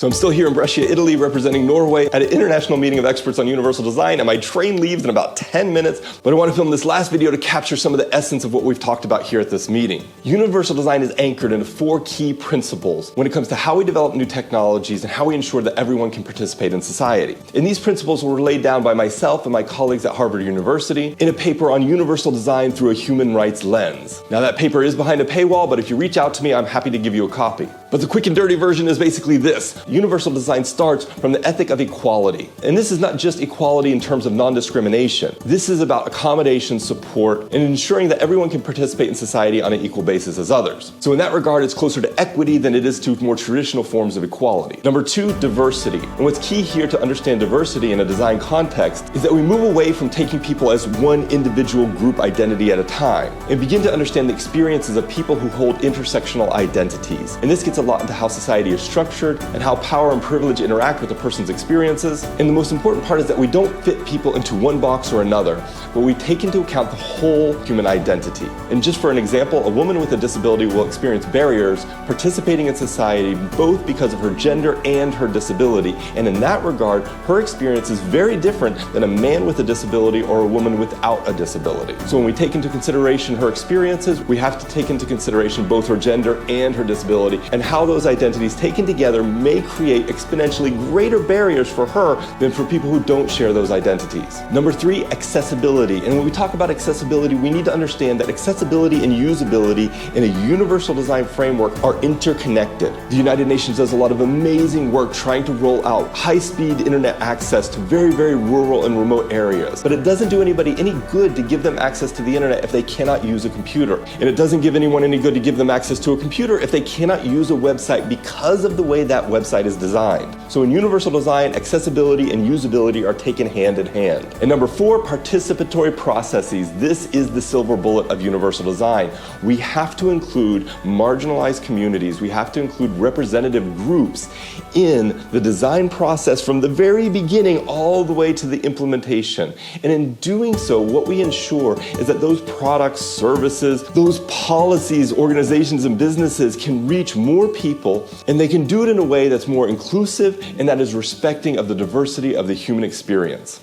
So I'm still here in Brescia, Italy, representing Norway at an international meeting of experts on universal design, and my train leaves in about 10 minutes, but I want to film this last video to capture some of the essence of what we've talked about here at this meeting. Universal design is anchored into 4 key principles when it comes to how we develop new technologies and how we ensure that everyone can participate in society. And these principles were laid down by myself and my colleagues at Harvard University in a paper on universal design through a human rights lens. Now that paper is behind a paywall, but if you reach out to me, I'm happy to give you a copy. But the quick and dirty version is basically this. Universal design starts from the ethic of equality. And this is not just equality in terms of non-discrimination. This is about accommodation, support, and ensuring that everyone can participate in society on an equal basis as others. So in that regard, it's closer to equity than it is to more traditional forms of equality. Number 2, diversity. And what's key here to understand diversity in a design context is that we move away from taking people as one individual group identity at a time and begin to understand the experiences of people who hold intersectional identities. And this gets a lot into how society is structured and how power and privilege interact with a person's experiences. And the most important part is that we don't fit people into one box or another, but we take into account the whole human identity. And just for an example, a woman with a disability will experience barriers participating in society both because of her gender and her disability. And in that regard, her experience is very different than a man with a disability or a woman without a disability. So when we take into consideration her experiences, we have to take into consideration both her gender and her disability, and how those identities taken together may create exponentially greater barriers for her than for people who don't share those identities. Number 3, accessibility. And when we talk about accessibility, we need to understand that accessibility and usability in a universal design framework are interconnected. The United Nations does a lot of amazing work trying to roll out high-speed internet access to very, very rural and remote areas. But it doesn't do anybody any good to give them access to the internet if they cannot use a computer. And it doesn't give anyone any good to give them access to a computer if they cannot use a website because of the way that website is designed. So in universal design, accessibility and usability are taken hand in hand. And number 4, participatory processes. This is the silver bullet of universal design. We have to include marginalized communities. We have to include representative groups in the design process from the very beginning all the way to the implementation. And in doing so, what we ensure is that those products, services, those policies, organizations, and businesses can reach more people, and they can do it in a way that's more inclusive and that is respecting of the diversity of the human experience.